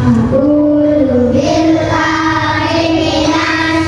Aku billahi minasyaitonir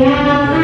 Allah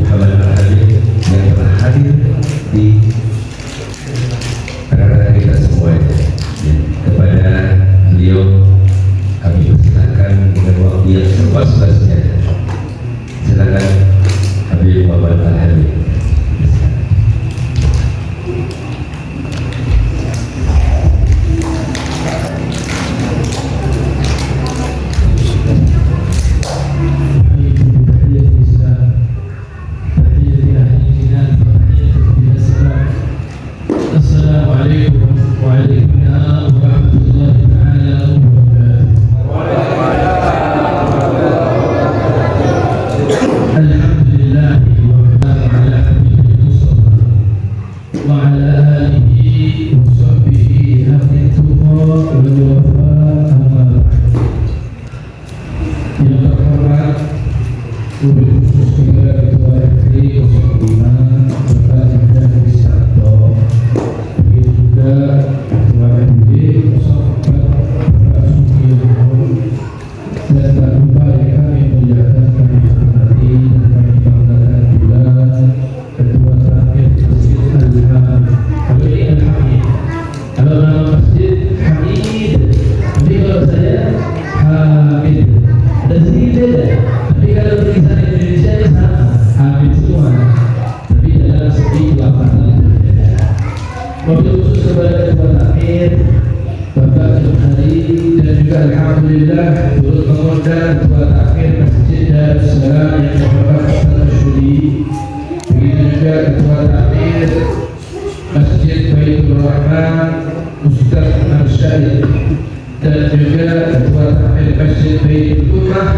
Muhammad Al-Habib yang telah hadir di tengah-tengah kita semuanya. Ya, kepada beliau kami persilakan dengan waktu yang seluas-luasnya. Silakan Habib Muhammad Al-Habib. Alhamdulillah turut mengundang ketua takhir Masjid Darussalam yang terhormat Ustaz Masyuri, begitu juga ketua takhir Masjid Baitur Rahman Ustaz Marsyid, dan juga ketua takhir Masjid Baitul Ummah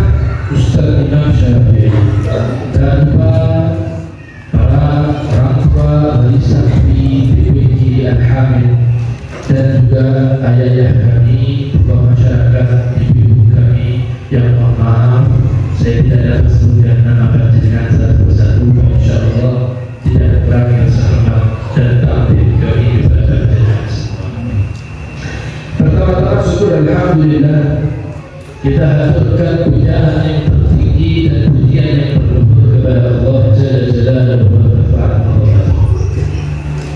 Ustaz Imam Syafi'i, dan para orang tua wali santri PPG Al-Hamid, dan juga ayah-ayah kami, tokoh masyarakat, ibu-ibu kami yang mohon maaf saya tidak dapat sebutkan nama panjenengan satu persatu. Insyaallah tidak kurangi rasa hormat dan takdim kami kepada panjenengan semua. Pertama-tama syukur alhamdulillah, kita haturkan pujian yang tertinggi dan pujian yang berluhur kepada Allah Jalla Jalaluhu wa Ta'ala.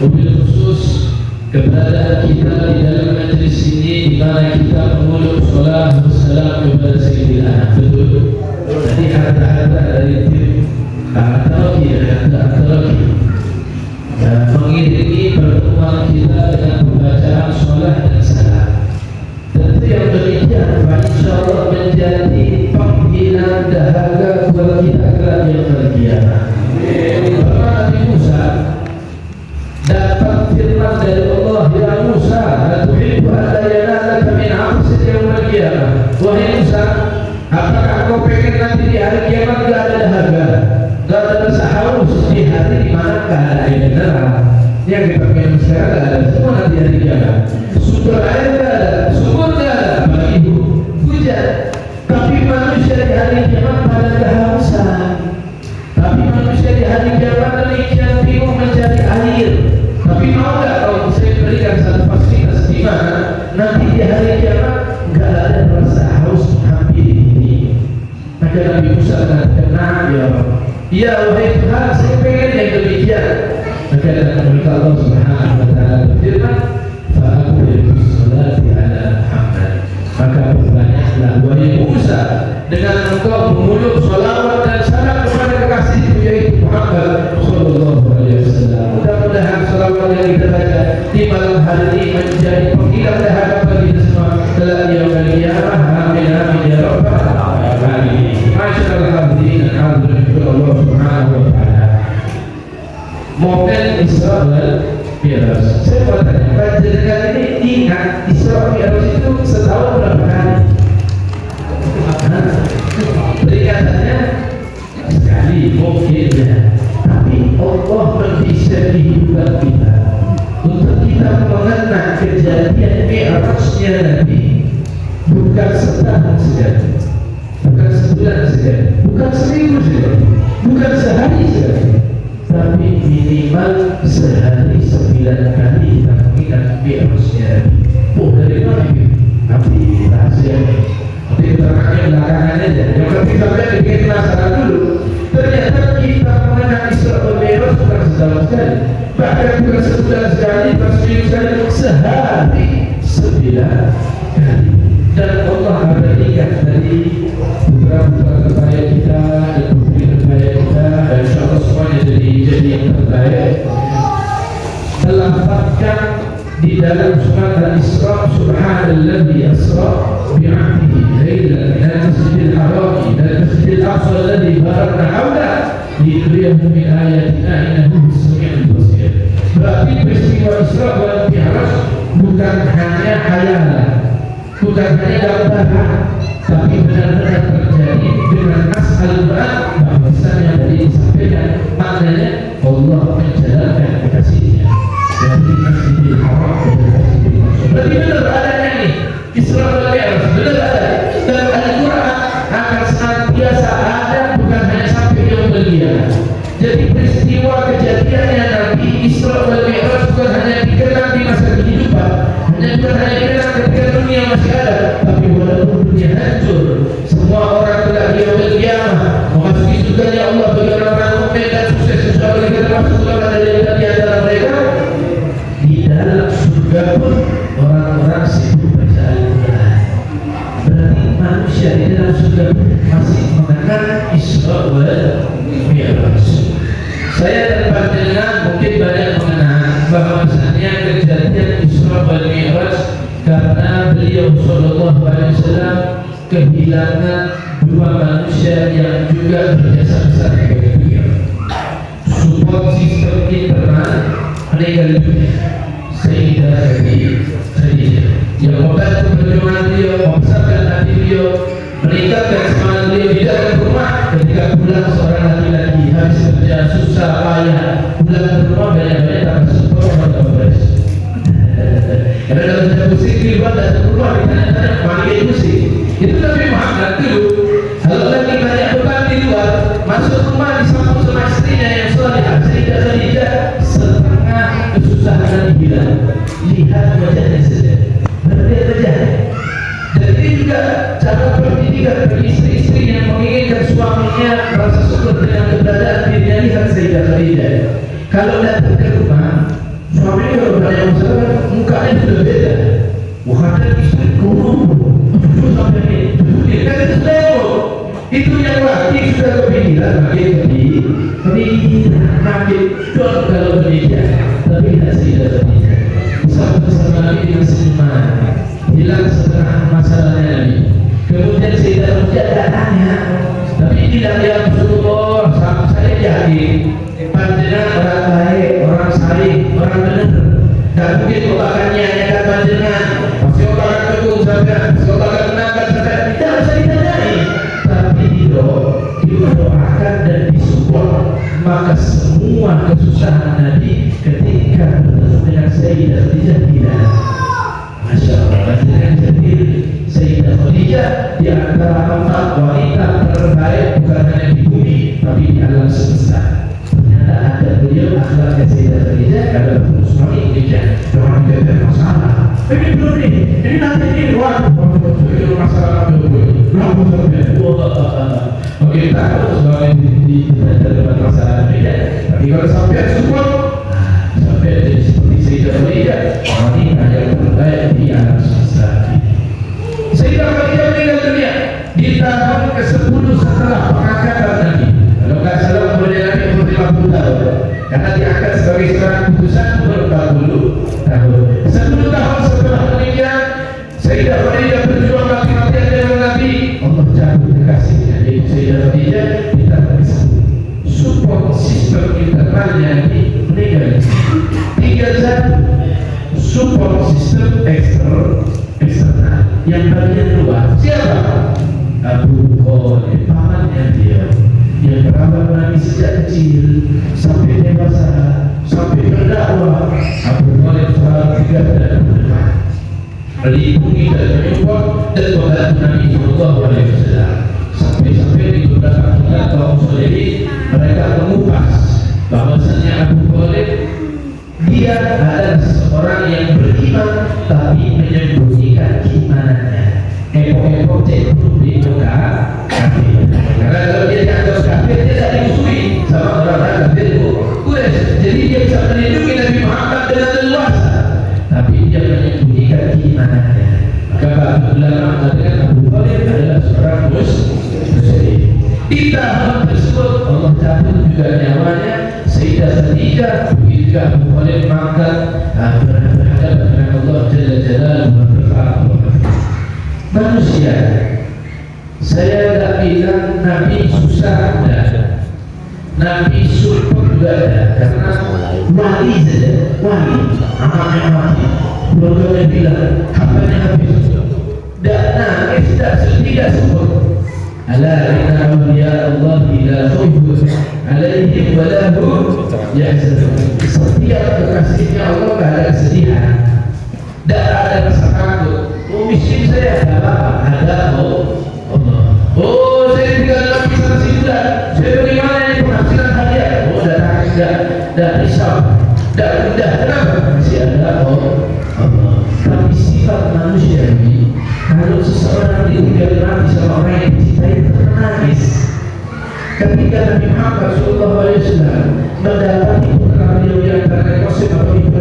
Wabil khusus keberadaan kita di dalam majlis ini, di mana kita mengucap salam wassalam kepada Sayyidil Anam. Betul? Tadi harta-harta dari tim At-Taraqi mengiringi pertemuan kita dengan pembacaan salat dan salam. Tentu yang demikian insyaallah menjadi panggilan dahaga buat kita kelak yang berkiamat. Nabi Musa dapat firman dari Allah, ya Musa, la tuhibbu an la yanalaka min 'amsik yaumil qiyamah. Wahai Musa, apakah kau pengen nanti di hari kiamat gak ada dahaga, gak ada rasa haus di hari di mana gak ada air mineral? Yang kita pengen sekarang gak ada, semua nanti hari kiamat. Sumber air gak ada, sumur gak ada, apalagi hujan. Tapi manusia di hari kiamat pada kehausan. Tapi manusia di hari kiamat demikian bingung mencari air. Tapi mau nggak kalau saya berikan satu fasilitas di mana nanti di hari kiamat nggak ada rasa haus menghampiri ini? Maka Nabi Musa mengatakan, "Nah, ya Allah, ya wahai Tuhan, saya pengen yang demikian." Maka Nabi Allah Subhanahu Wa Taala berfirman, "Fa'aqbil salati ala Muhammad." Maka berbanyaklah wahai Musa dengan engkau mengucap salawat dan salam kepada kekasihku yaitu Muhammad Sallallahu Alaihi Wasallam. Mudah-mudahan salawat yang kita baca di malam hari ini menjadi penghilang dahaga bagi kita semua kelak yaumil qiyamah. Amin amin ya rabbal alamin. Masyaallah hadirin dan hadirin Allah Subhanahu Wa Taala. Momen Isra wal Mi'raj. Saya mau tanya, panjenengan ini ingat Isra Mi'raj itu setahun berapa kali? Perikatannya sekali mungkin ya, tapi Allah mendesain kehidupan kita untuk kita mengenang kejadian Mi'rajnya Nabi, bukan setahun saja, bukan sebulan saja, bukan seminggu saja, bukan sehari saja, tapi minimal sehari 9 kali kita mengingat Mi'rajnya Nabi. Oh, dari mana ini? Tapi rahasia nanti keterangannya belakangan aja. Yang penting sampai bikin masalah dulu. Ternyata kita mengenang kali. Dan Allah abadikan dari putra-putra terbaik kita dan putri terbaik kita, dan insyaAllah semuanya jadi yang terbaik. Melafazkan di dalam surat Al-Isra, Subhanalladzi asra bi'abdihi laylan minal masjidil haram ilal masjidil aqsa alladzi barakna hawlahu linuriyahu min ayatina innahu bis-sami'il basir. Berarti peristiwa Isra wal Mi'raj bukan hanya khayalan, bukan hanya gambaran, tapi benar-benar terjadi dengan nas Al-Quran, bahwasanya tadi disampaikan maknanya Allah menjalankan kasih-Nya dari Masjidil Haram ke Masjidil Aqsa. Berarti benar adanya nih Isra wal Mi'raj, benar ada. Dan Al-Quran akan senantiasa ada, bukan hanya sampai yang mulia. Jadi peristiwa kejadiannya Nabi Isra wal Mi'raj bukan hanya dikenang di masa kehidupan, bukan hanya dikenang ketika dunia masih ada, tapi walaupun dunia hancur, semua orang telah di yaumil qiyamah memasuki surganya Allah bagi orang-orang mukmin dan sukses, insya Allah kita termasuk di antara mereka. Di dalam surga pun orang-orang sibuk baca Al-Quran. Berarti manusia di dalam surga masih mengenal Isra wal Mi'raj. Saya dan panjenengan mungkin banyak mengenal bahwasanya kejadian Isra wal Mi'raj karena beliau sallallahu alaihi wasallam kehilangan dua manusia yang juga berjasa besar bagi beliau. Support sistem internal meninggal dunia, Sayyidah Khadijah yang membantu perjuangan beliau, membesarkan hati beliau, meningkatkan semangat beliau di dalam rumah. Ketika pulang seorang laki-laki habis kerja susah payah, pulang ke rumah banyak-banyak tak support atau beres. Karena kalau sudah pusing di luar dan keluar ditanya-tanya pakai pusing. Itu Nabi Muhammad dulu. Kalau lagi banyak beban di luar, masuk rumah disambut sama istrinya yang salihah, Sayyidah Khadijah, setengah kesusahan hilang. Lihat wajahnya saja, berbeda wajahnya. Dan ini juga cara pendidikan bagi istri-istri yang menginginkan suaminya merasa syukur dengan keberadaan dirinya. Lihat Sayyidah Khadijah, kalau datang ke rumah, suaminya kalau banyak masalah, mukanya sudah beda. Wahada istri kurung, sampai ini, kan itu sudah itu yang laki sudah kepikiran, makin don kalau berbeda. Tapi tidak Sayyidah Khadijah bersama Nabi dengan senyuman, hilang setengah masalahnya Nabi. Kemudian Sayyidah Khadijah tak tanya, tapi tidak ya Rasulullah, saya yakin panjenengan orang baik, orang saleh, orang benar. Dan mungkin Allah akan nyanyikan panjenengan, pasti Allah akan dukung sampai, pasti Allah akan menangkan sampai. Tidak usah ditanyai, tapi didoakan dan disupport. Maka semua kesusahan Nabi ketika bertemu dengan Sayyidah Khadijah tidak. Masya Allah, panjenengan sendiri Sayyidah Khadijah di antara 4 wanita terbaik bukan hanya di bumi, tapi di alam semesta. Ternyata ada beliau akhlaknya Sayyidah Khadijah ada suami Khadijah. Orang tidak ada masalah. Ini belum ini nanti ini itu masalah belum oke, kita harus sebagai di dalam masalah beda. Tapi kalau sampai support, sampai jadi seperti Sayyidah Khadijah, wanita yang terbaik di alam semesta ini. Sayyidah Khadijah meninggal dunia di tahun ke-10 setelah pengangkatan Nabi. Kalau nggak salah umurnya Nabi umur 50 tahun, karena diangkat sebagai seorang putusan umur 40 tahun. 10 tahun setelah meninggal Sayyidah Khadijah berjuang mati-matian dengan Nabi, Allah cabut kekasihnya yaitu Sayyidah Khadijah ditambah support sistem internalnya Nabi meninggal. 31 support sistem eksternal yang bagian luar. Siapa? Abu Thalib, pamannya dia yang merawat Nabi sejak kecil sampai dewasa, sampai berdakwah. Abu Thalib selalu tegar dan berdepan, melindungi dan menyupport dan membantu Nabi Sallallahu Alaihi Wasallam. Sampai-sampai di beberapa kitab kaum Muslimin mereka mengupas bahwasanya Abu Thalib dia adalah seorang yang beriman tapi menyembunyikan keimanannya. Epok-epok cenderung di muka kafir. Karena kalau dia dianggap kafir, dia tak dimusuhi sama orang-orang kafir itu. Jadi dia bisa melindungi Nabi Muhammad dengan leluasa, tapi dia menyembunyikan keimanannya. ketiga ketika Abu Talib makan berhadapan dengan Allah Jalla Jalaluhu manusia. Saya tidak bilang Nabi susah ada, Nabi super juga ada, karena wali saja, wali amalnya mati, keluarganya bilang kapannya habis, tidak nangis, tidak sedih, tidak syukur. Ala inna awliya Allah la khawfun alaihim wa la hum yahzanun. Setiap kekasihnya Allah tidak ada kesedihan, tidak ada rasa takut. Oh miskin saya ada Allah. Oh saya tinggal dalam kisah sudah, saya bagaimana ini penghasilan hadiah? Oh tidak risau, tidak mudah. Kenapa? Masih ada Allah. Tapi sifat manusia ini, kalau seseorang ditinggal mati sama orang yang dicintai itu menangis. Ketika Nabi Muhammad SAW mendapati putra beliau yang terkosip atau ibu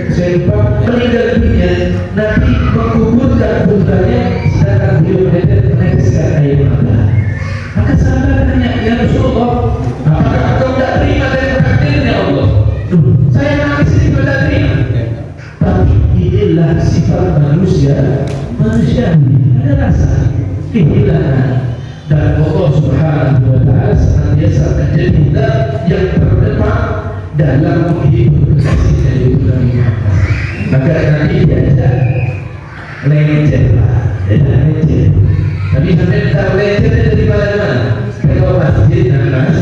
saya lupa meninggal dunia, Nabi menguburkan putranya sedangkan beliau meneteskan air mata. Maka sahabat tanya, ya Rasulullah, apakah engkau tidak terima dari takdirnya Allah? Saya nangis ini tidak terima. Tapi inilah sifat manusia ini ada rasa kehilangan, dan Allah Subhanahu wa Ta'ala senantiasa menjadi zat yang terdepan dalam menghibur kasihnya itu Nabi Muhammad. Maka Nabi diajak lecet lah, lecet. Tapi sampai tahu lecetnya dari mana? Kalau masjid nanas,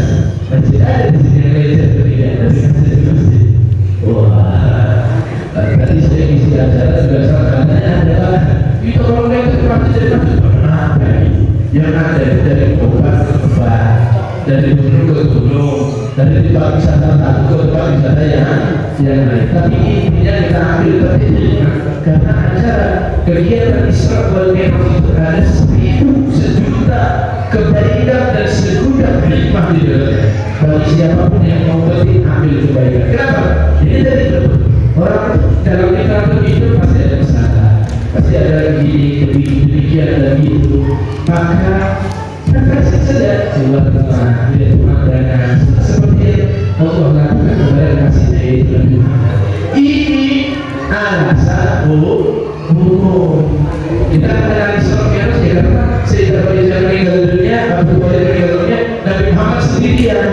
masjid ada di sini yang lecet tidak dari masjid. Wah, tadi saya isi acara juga sarannya adalah itu kalau lecet pasti dari masjid apa yang ada dari obat ke obat, dari gunung ke gunung, dari tempat wisata satu ke tempat wisata yang lain. Tapi intinya kita ambil pentingnya karena acara kegiatan Isra wal Mi'raj itu ada 1 juta kebaikan dan 1 juta hikmah di dalamnya. Bagi siapapun yang mau penting ambil kebaikan. Kenapa? Ini dari orang dalam literatur itu pasti ada masalah, pasti ada demikian dan itu. Maka kasih saja buat Tuhan, dia pemandangan seperti Allah lakukan kepada kasihnya itu Nabi Muhammad. Ini alasan umum. Kita mengenal Isra Mi'raj ya karena Sayyidah Khadijah meninggal dunia, Abu Talib meninggal dunia, Nabi Muhammad sendirian.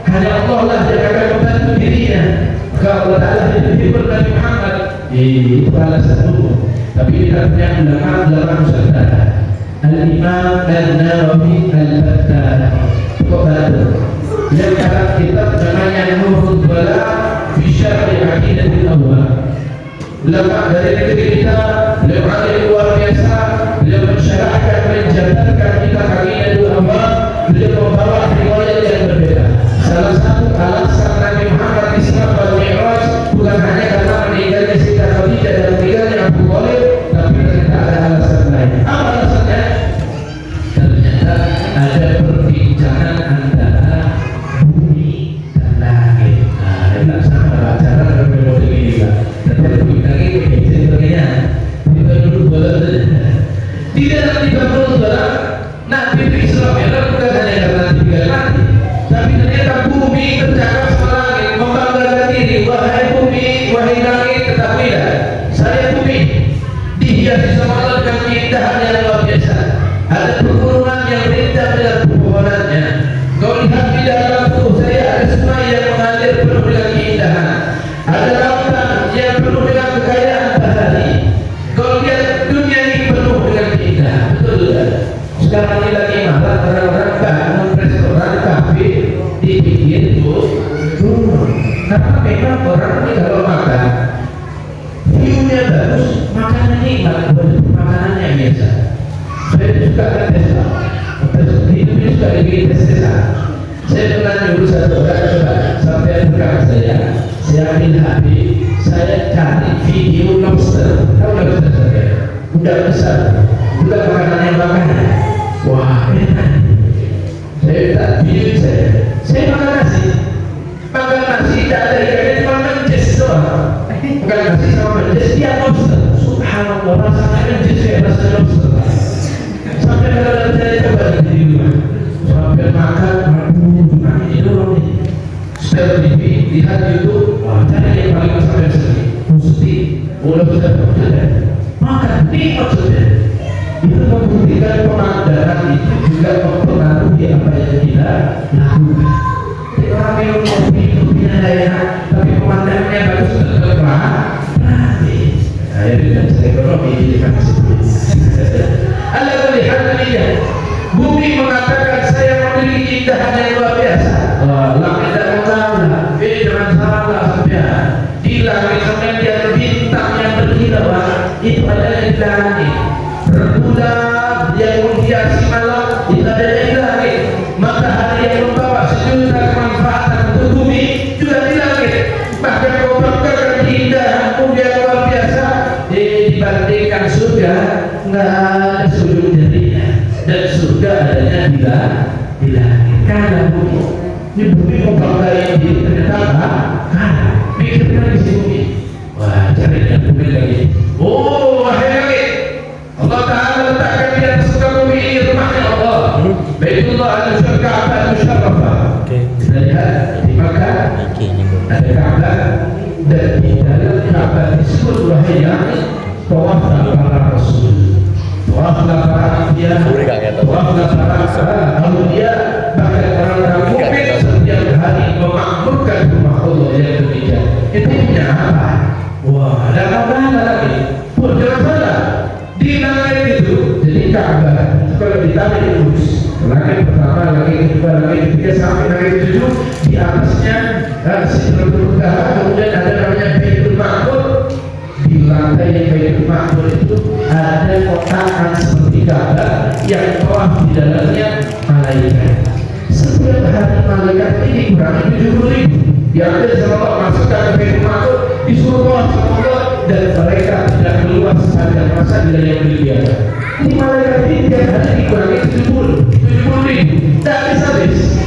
Hanya Allah lah yang akan membantu dirinya. Maka Allah Ta'ala menghibur Nabi Muhammad. Itu alasan umum. Tapi kita punya ulama nusantara. Al-Imam An-Nawawi Al-Battani yang dalam kitab namanya Nurul Bala fi Syarh Aqidatul Awwal. Ulama dari negeri kita, beliau alim luar biasa, beliau mensyarahkan, menjabarkan kitab Aqidatul Awwal. Beliau membawa riwayat yang berbeda. Salah satu alasan Nabi Muhammad Isra wal Mi'raj bukan hanya karena meninggalnya Sayyidah Khadijah dan meninggalnya Abu Talib, tapi ternyata ada alasan lain. Apa alasannya? Ternyata ada perbincangan antara bumi dan langit. Nah, tidak sama acara berbeda ini juga. Tapi perbincangan itu sebagainya. Kita dulu boleh. Di dalam 30 bulan Nabi Isra Mi'raj bukan hanya karena tinggal mati, tapi ternyata bumi bercakap sama langit, membanggakan diri. Wahai bumi, wahai langit, ketahuilah, saya bumi dihiasi sama Allah dengan keindahan yang luar biasa. Ada pegunungan yang rindang dengan pepohonannya. Kau lihat di dalam tubuh saya ada sungai yang mengalir penuh dengan keindahan. Ada lautan yang penuh dengan kekayaan bahari. Kau lihat dunia ini penuh dengan keindahan. Betul tidak? Sekarang ini lagi marah orang-orang bangun restoran, kafe di pinggir gunung. Karena memang orang ini kalau makan view-nya bagus, makanannya nikmat, makanannya biasa. Saya juga kan tes hidup ini suka dibikin tes. Saya pernah nyuruh satu orang coba sampai berkata saya ambil HP, saya cari video lobster. Tahu lobster saya? Udah besar, bukan makanan yang makan. Wah enak. Saya tak video saya makan nasi. Makan nasi tidak ada ikannya, cuma menjes doang. Bukan nasi sama menjes, dia lobster. Subhanallah, rasanya menjes kayak rasa lobster. Sampai kalau saya coba di rumah, sampai makan, aduh, gimana ini orang ini? Setelah lihat YouTube, wah cari yang paling sampai sedih, mesti udah sudah maka nikmat saja. Itu membuktikan pemandangan itu juga mempengaruhi apa yang kita lakukan. Jadi orang yang ngopi itu punya daya, tapi pemandangannya bagus tetap gratis. Akhirnya saya ekonomi di kasih. Allah melihat dia. Bumi mengatakan saya memiliki keindahan yang luar biasa. Langit dan mengalah, jangan salah sampean. Di langit sampean dia ada bintang yang berkilauan. Itu ada di langit. Rembulan yang menghiasi malam itu ada di langit. Matahari yang membawa sejuta kemanfaatan untuk bumi juga di langit. Bahkan kau banggakan keindahan bumi yang luar biasa. Dibandingkan surga, nggak ada sujud jadinya. Dan surga adanya di langit. Karena bumi ini bumi membanggakan diri ternyata karena pikirkan di sini. Wah, cari bumi lagi. Oh, wahai langit, Allah Ta'ala letakkan di atas muka bumi ini rumahnya Allah. Baitullah al-Ka'bah al-Musharrafah. Kita lihat di Makkah ada Ka'bah, dan di dalam Ka'bah disebut wahai langit, tawaflah para Rasul, tawaflah para anbiya, tawaflah para awliya, bahkan orang-orang mukmin setiap hari memakmurkan rumah Allah yang demikian. Itu punya apa? Wah, ada apa lagi? Pun jangan salah, di langit itu jadi Ka'bah kalau ditarik lurus, langit pertama, langit kedua, langit ketiga sampai langit ketujuh, di atasnya Sidratul Muntaha, kemudian ada namanya Baitul Ma'mur. Di lantai yang Baitul Ma'mur itu ada kotakan seperti Ka'bah yang tawaf di dalamnya malaikat. Setiap hari malaikat ini kurang 70.000 diambil sama Allah, masukkan ke Baitul Ma'mur, disuruh tawaf sama Allah, dan mereka tidak keluar sepanjang masa di yang beliau. Ini malaikat ini tiap hari dikurangi 70.000, tak habis.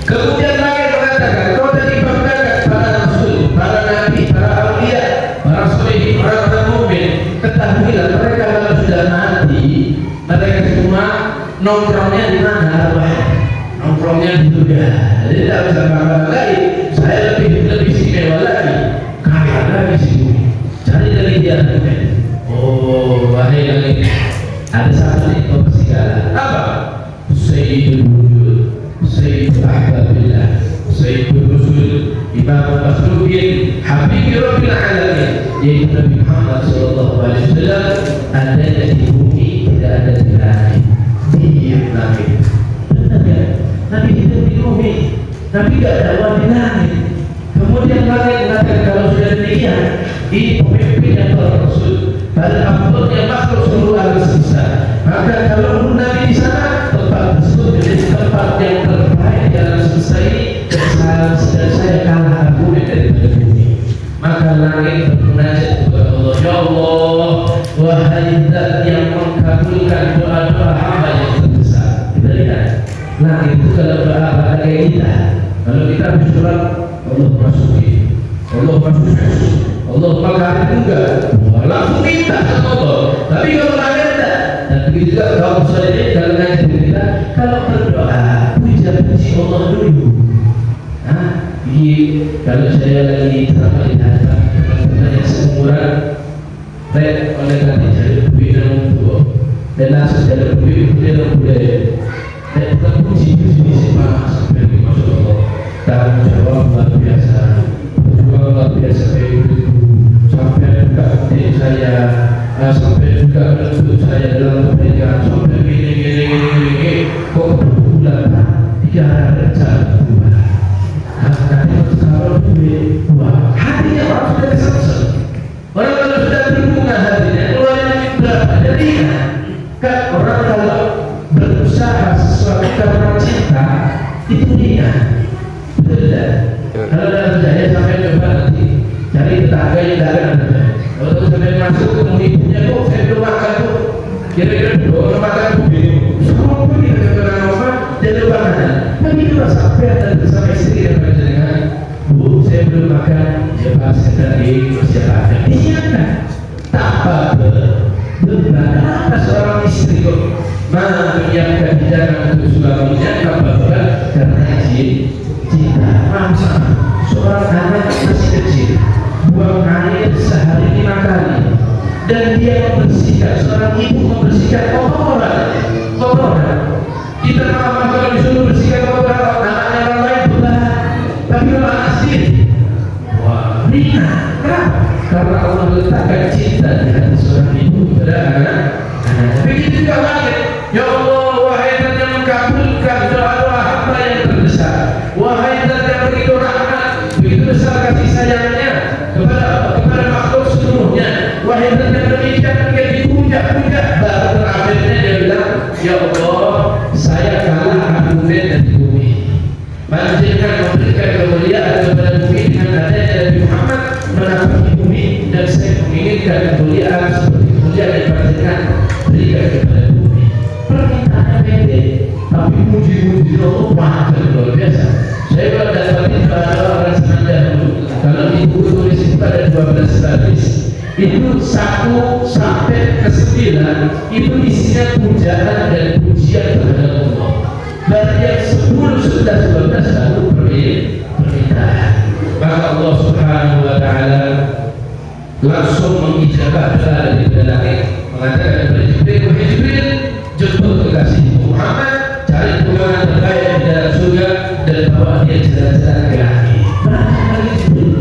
Kemudian langit mengatakan, kau tadi banggakan para rasul, para nabi, para awliya, para solihin, para mukmin. Ketahuilah mereka kalau sudah mati, mereka semua nongkrongnya di mana? Nongkrongnya di surga. Jadi tidak bisa bangga lagi. Saya lebih istimewa lagi, kaya lagi sih bumi. Cari dari dia. Oh, wahai langit, ada satu nikmat segala. Apa? Sayyidul wujud, Sayyidul ahbabillah, Sayyidul rusul, Imam Makhlukin, Habibi Rabbil Alamin, yaitu Nabi Muhammad SAW. Adanya di bumi, tidak ada di langit. Di langit. Benar ya? Nabi hidup di bumi, Nabi tidak dakwah di langit. Kemudian langit mengatakan kalau sudah demikian, ini pemimpin yang Rasul, pada afdalnya makhluk seluruh alam semesta. Maka kalau Nabi di sana, tempat tersebut menjadi tempat yang terbaik di alam semesta ini. Dan saya kalah argumen daripada bumi. Maka langit bermunajat kepada Allah. Ya Allah, wahai Zat yang mengabulkan doa-doa hamba yang terbesar. Kita lihat, langit itu kalau doa pada kayak kita. Kalau kita bersurat, Allah masuki, Allah masuki, Allah makarin juga, langsung minta sama Allah. Tapi kalau langit tidak. Dan begitu juga kalau misalnya kalau ngaji kita, kalau berdoa puji Allah dulu. Nah, ini kalau saya lagi sama di hadapan teman-teman yang seumuran, saya oleh tadi jadi pembina tua, dan langsung jadi pembina budaya. Dan bukan puji di sini sampai masuk Allah. Tanggung jawab luar biasa, berjuang luar biasa kayak itu, sampai juga hati saya, sampai juga bentuk saya dalam pernikahan, sampai gini, kok berbulan 3 hari jalan bulan. Nanti kalau duit, wah hatinya orang sudah kesengsem. Orang kalau sudah berbunga hatinya, keluarnya berapa? Jadi kan orang kalau berusaha sesuatu karena cinta itu dia. Betul tidak? Kalau dalam saya sampai coba nanti cari tetangga yang dagang. Kalau sampai masuk ke ibunya, kok saya belum makan tuh. Kira-kira belum makan tuh. Semua pun kita kena rumah jadi makanan. Tapi itu sampai dan bersama istri dan berjalan. Bu, saya belum makan. Siapa saya tadi? Siapa ada? Disiapkan. Tak apa. Belum makan. Apa seorang istri kok menyiapkan hidangan untuk suaminya? Apa? Karena cinta. Masa seorang anak masih kecil buang air sehari 5 kali, dan dia membersihkan, seorang ibu membersihkan kotoran. Kita kalau disuruh bersihkan kotoran anaknya orang lain beban, tapi kalau anak sendiri, wah ringan. Kenapa? Karena Allah letakkan cinta di hati seorang ibu kepada anak. Begitu juga langit. Ya Allah, wahai Zat yang mengabulkan doa-doa hamba yang terbesar, wahai Zat yang begitu rahmat, begitu besar kasih sayangnya kepada makhluk seluruhnya, wahai Zat yang demikian ketika dipuja-puja, baru terakhirnya dia bilang, ya Allah, saya kalah argumen dari bumi. Panjenengan memberikan kemuliaan kepada bumi dengan adanya Nabi Muhammad menapaki bumi, dan saya menginginkan kemuliaan seperti kemuliaan yang panjenengan berikan kepada bumi. Permintaannya pendek, tapi muji-muji Allah mahal luar biasa. Saya kalau dapatin bahasa orang zaman dahulu, kalau di buku tulis itu ada 12 baris, itu 1 sampai ke 9 itu isinya pujaan dan pujian kepada Allah. Berarti yang 10, 11, 12 baru permintaan. Maka Allah Subhanahu wa Ta'ala langsung mengijabah doa dari langit, mengatakan kepada Jibril, wahai Jibril, jemput kekasih Muhammad, cari pulangan terbaik di dalam surga, dan bawa dia jalan-jalan ke langit. Berangkat lagi Jibril,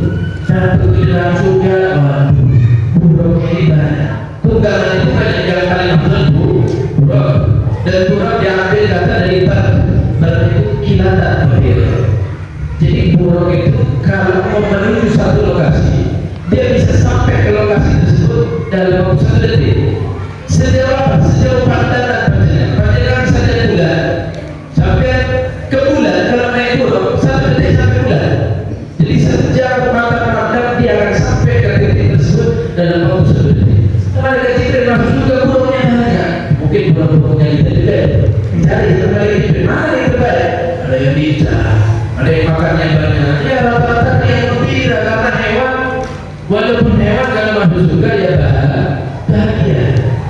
datang ke dalam surga, waduh, buruk ini banyak. Tunggangan itu banyak yang paling mahal buruk, dan buruk diambil kata dari berarti itu kilatan terakhir. Jadi buruk itu kalau mau menuju satu lokasi, dia bisa sampai ke lokasi tersebut dalam waktu 1 detik. Sejauh apa? Sejauh pandangan pandangan saja bulan sampai ke bulan. Kalau naik buruk 1 detik sampai bulan. Jadi sejauh mata pandang dia akan sampai ke titik tersebut dalam waktu 1 detik. Malaikat Jibril masuk juga buruknya banyak. Mungkin buruk-buruknya kita juga cari malaikat Jibril mana yang terbaik. Ada yang bijak, ada yang makannya banyak. Ya rata-rata yang gembira karena hewan. Walaupun hewan kalau masuk surga ya bahagia,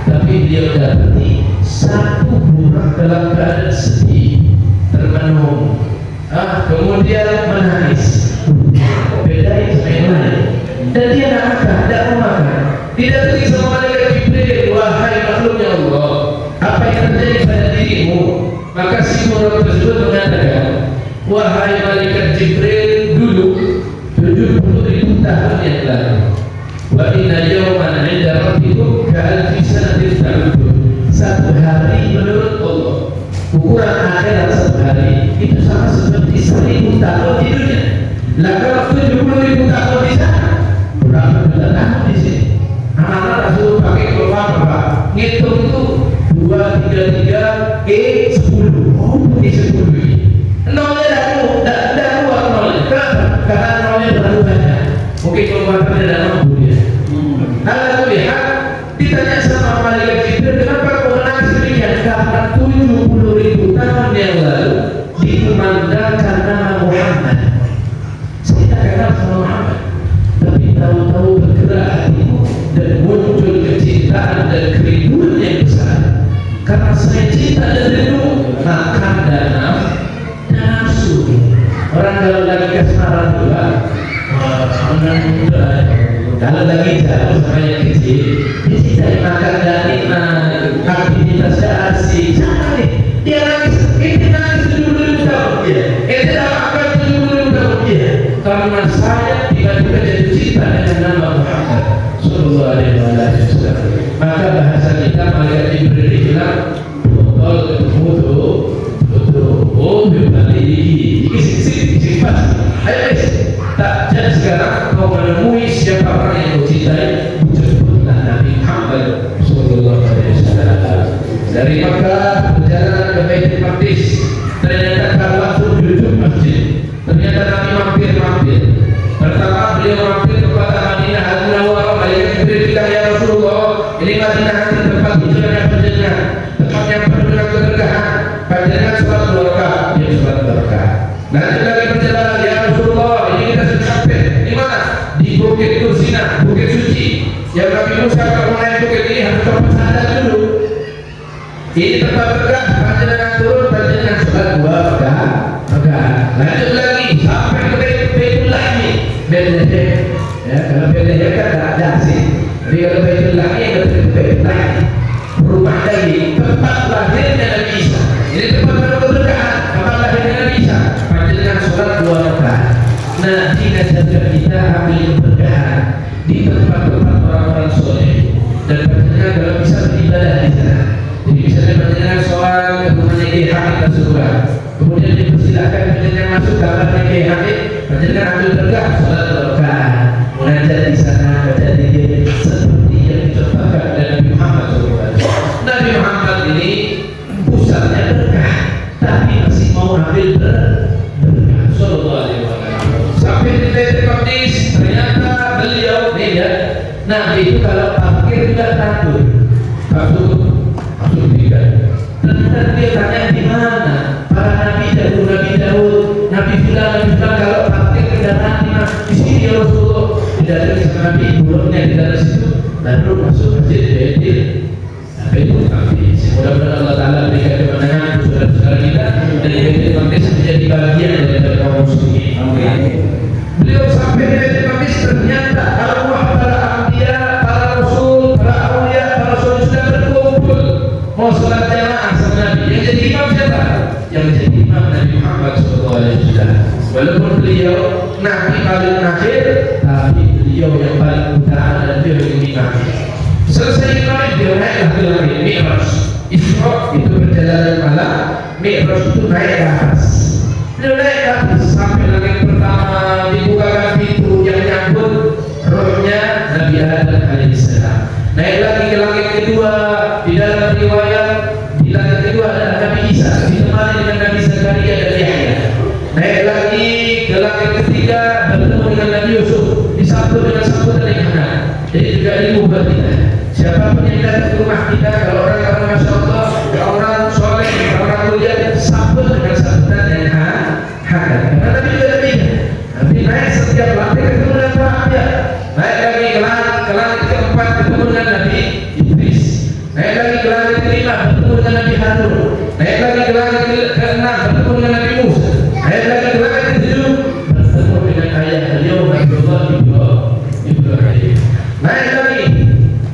tapi dia dapati 1 buruk dalam keadaan sedih, termenung, kemudian menangis. Bedain sama yang lain. Dan dia tidak mau makan. Tidak pergi sama malaikat Jibril, wahai makhluknya Allah, apa yang terjadi pada dirimu? Maka si buruk tersebut mengatakan, wahai malaikat Jibril, dulu 70.000 tahun yang lalu, wa inna yawman 'inda rabbikum ka'alfi sanatin ta'udun. 1 hari menurut Allah, ukuran akhirat 1 hari itu sama seperti 1000 tahun di dunia. Lah kalau 70.000 tahun di sana, berapa juta tahun di sini? Anak-anak suruh pakai keluar apa? Ngitung itu 233 10. Oh, di 10 ini. Nolnya dah keluar nolnya. Kenapa? Karena nolnya terlalu banyak. Mungkin keluarnya tidak mampu dia. Kalau lihat, ditanya sama malaikat Jibril, kenapa kau menangis demikian? Karena 70.000 tahun yang lalu dikumandangkan nama Muhammad. Saya tak kenal sama Muhammad, tapi tahu-tahu bergerak hatiku dan muncul kecintaan dan kerinduan yang besar. Karena saya cinta dan rindu makan dan nafsu. Orang kalau lagi kasmaran juga, menang muda. Kalau lagi jauh sama yang kecil, dia tidak makan dan nikmat, aktivitasnya asik. Sama nih, dia nangis, ini nangis 70.000 tahun dia. Ini dah makan 70.000 tahun dia. Karena saya tiba-tiba jatuh cinta dengan nama Muhammad Sallallahu Alaihi Wasallam. Maka bahasa kita malaikat Jibril bilang, botol ketemu oh berbalik ini pas. Ayo tak jadi sekarang kau menemui siapa orang yang kau cintai, jemputlah Nabi Muhammad Sallallahu Alaihi Wasallam. Dari Makkah perjalanan ke Baitul Maqdis, ternyata kalau langsung duduk masjid, ternyata Nabi mampir. Pertama beliau mampir ke kota Madinah Al-Munawwarah. Malaikat Jibril bilang, ya Rasulullah, ini Madinah nanti tempat hijrahnya panjenengan, tempat yang penuh dengan keberkahan. Panjenengan sholat 2 rakaat, dia sholat 2 rakaat. Lanjut lagi perjalanan, ya Rasulullah, ini kita sudah sampai di mana? Di Bukit Tursina, Bukit Suci. Yang Nabi Musa kalau naik bukit ini harus tempat sadar dulu. Ini tempat tegak, panjenengan turun, panjenengan sholat 2 rakaat. Lanjut lagi sampai ke Baitullah ini. Bethlehem. Ya, kalau Bethlehem kan tak ada sih. Jadi kalau Baitul Lahir itu Baitul Lahir, rumah lagi tempat lahirnya Nabi Isa. Ini tempat keberkahan, tempat lahirnya Nabi Isa. Panjatkan sholat 2 rakaat. Nah, jika saja kita ambil keberkahan di tempat-tempat orang-orang soleh, dan panjatkan kalau bisa beribadah di sana. Jadi misalnya panjatkan sholat ke rumahnya Kiai Hamid Nasrullah, kemudian dipersilakan panjatkan masuk kamarnya Kiai Hamid, panjatkan ambil berkah sholat 2 rakaat. Mengajar di sana, baca zikir seperti yang dicontohkan oleh Nabi Muhammad SAW. Nabi Muhammad ini pusatnya berkah, tapi masih mau ambil berkah. Sallallahu alaihi wasallam. Sampai di Baitul Maqdis ternyata beliau ya. Nah itu kalau parkir juga takut, masuk tidak. Ternyata dia tanya di mana para nabi dahulu, Nabi Daud, Nabi Fulan, kalau parkir kendaraan di sini ya Rasulullah. Tidak ada Nabi buruknya di dalam situ, lalu masuk masjid Baitul. Apa itu Nabi? Mudah-mudahan Allah Taala berikan kemenangan saudara-saudara kita dan Baitul Maqdis menjadi bagian dari kaum muslimin. Amin. Beliau sampai di Baitul Maqdis ternyata arwah para anbiya, para rasul, para aulia, para rasul sudah berkumpul mau sholat jamaah sama Nabi. Yang jadi imam siapa? Yang jadi imam Nabi Muhammad SAW. Walaupun beliau Nabi paling akhir, tapi beliau yang paling utama dan beliau yang imam. Selesai imam beliau naiklah ke langit Mi'raj. Isra itu perjalanan malam, Mi'raj itu naik ke atas. Beliau naik ke atas sampai langit pertama, dibukakan pintu yang nyambut rohnya Nabi Adam alaihissalam. Naik lagi ke langit kedua, di dalam riwayat di langit kedua ada Nabi Isa ditemani dengan Nabi Zakaria dan Yahya. Naik lagi ke langit ketiga bertemu dengan Nabi Yusuf, disambut dengan sambutan yang hangat. Jadi juga ilmu buat kita. Siapapun yang datang ke rumah kita, kalau orang-orang Masya Allah, orang soleh, orang mulia, sambut dengan sambutan yang hangat. Karena Nabi juga demikian. Nabi naik setiap lantai ketemu dengan para anbiya. Naik lagi ke langit keempat ketemu dengan Nabi Idris. Naik lagi ke langit kelima bertemu dengan Nabi Harun. Naik lagi ke langit keenam bertemu dengan Nabi Musa. Naik lagi ke langit ketujuh bertemu dengan ayah beliau Nabiullah Ibrahim. Naik lagi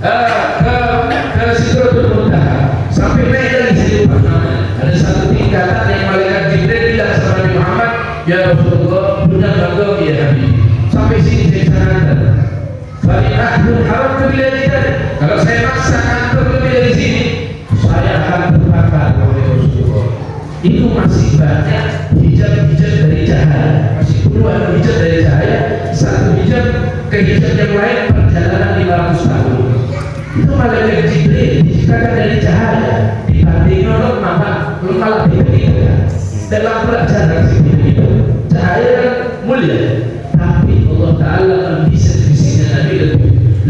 ke Sidratul Muntaha sampai naik lagi Sidratul Muntaha. Ada satu tingkatan yang malaikat Jibril bilang sama Nabi Muhammad, ya Rasulullah, sudah bangga ya Habib. Sampai sini saya sarankan. Fa'inahul haram kebilajitan. Kalau saya maksa kantor lebih dari sini, saya akan terbakar oleh Rasulullah. Itu masih banyak hijab-hijab dari cahaya, masih puluhan hijab dari cahaya. Satu hijab ke hijab yang lain perjalanan 500 tahun. Itu malaikat Jibril diciptakan dari cahaya. Dibanding orang malah begitu kan. Dalam pelajaran itu cahaya mulia, tapi Allah Taala mendesain fisiknya Nabi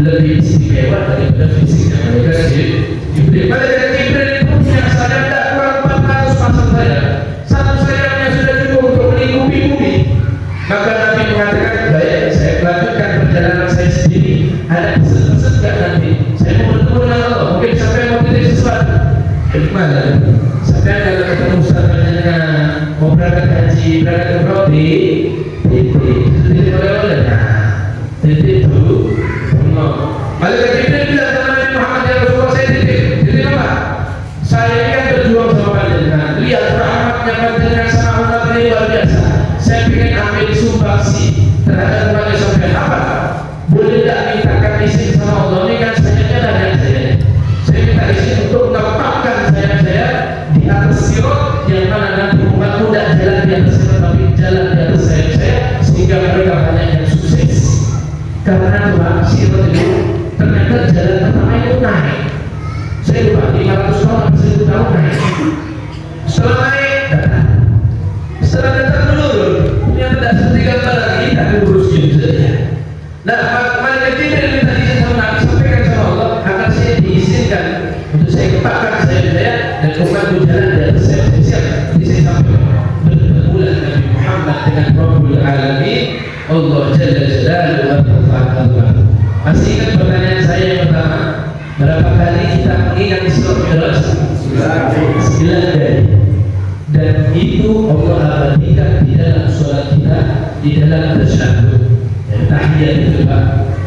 lebih istimewa daripada fisiknya malaikat Jibril. Malaikat Jibril itu punya sayap tidak kurang 400 pasang sayap. Satu sayapnya sudah cukup untuk melingkupi bumi. Maka Nabi mengatakan, baik, saya lanjutkan perjalanan saya sendiri. Ada pesan-pesan tidak nanti? Saya mau bertemu dengan Allah. Mungkin sampai mau pilih sesuatu. Bagaimana? Sampai kalau ketemu Ustaz dengan mau berangkat haji, berangkat umroh di titip oleh-oleh. Titip dulu. Malaikat Jibril bilang sama Nabi Muhammad, ya Rasulullah, saya titip apa? Saya ini kan berjuang sama panjenengan. Lihat rahmatnya panjenengan sama umat ini luar biasa. Saya ingin ambil sumbangsi terhadap umatnya sampai apa? Boleh tak mintakan izin sama Allah? Ini kan sayapnya dan saya minta izin untuk menempatkan sayap-saya di atas sirat yang mana nanti umat tidak jalan di atas sirat tapi jalan di atas sayap-saya sehingga mereka banyak yang sukses. Karena sirat itu ternyata jalan pertama itu naik. Saya lupa 500 tahun atau 1000 tahun naik. Setelah naik datang. Setelah datang menurun. Ternyata tidak seperti gambar lagi, tapi urus gitu saja. Nah, malaikat Jibril minta izin sama Nabi, sampaikan sama Allah agar saya diizinkan untuk saya kepakkan saya dan umatku jalan di atas saya. Siap. Jadi saya sampaikan bertemulah Nabi Muhammad dengan Rabbul Alamin, Allah Jalla Jalaluhu wa Ta'ala. Masih ingat pertanyaan saya yang pertama? Berapa kali kita mengingat Isra Mi'raj? 9 kali. Dan itu Allah abadikan di dalam sholat kita, di dalam tasyahud. itu Pak.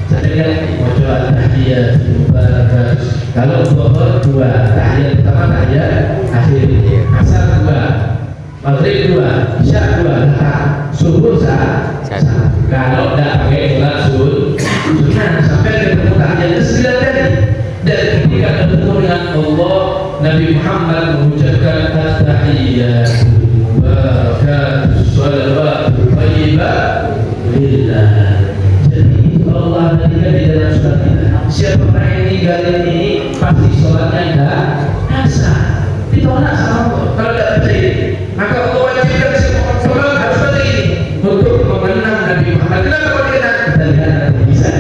Saya kan mau coba tahiyat mubarak. Kalau zuhur 2, tahiyat pertama tahiyat akhir, asar 2, maghrib 2, isya 2, subuh 1. Kalau tidak pakai sholat sunnah sampai ketemu tahiyat ke-9 tadi. Dan ketika bertemu dengan Allah, Nabi Muhammad mengucapkan at-tahiyyatu mubarakatuh shalawatu thayyibah lillah. Jadi Allah berikan di dalam sholat kita. Siapa yang tinggal ini pasti sholatnya tidak sah, ditolak sama Allah. Kalau tidak percaya, maka Allah wajibkan semua sholat harus seperti ini untuk memenang Nabi Muhammad. Kenapa kalau kita lihat nanti bisa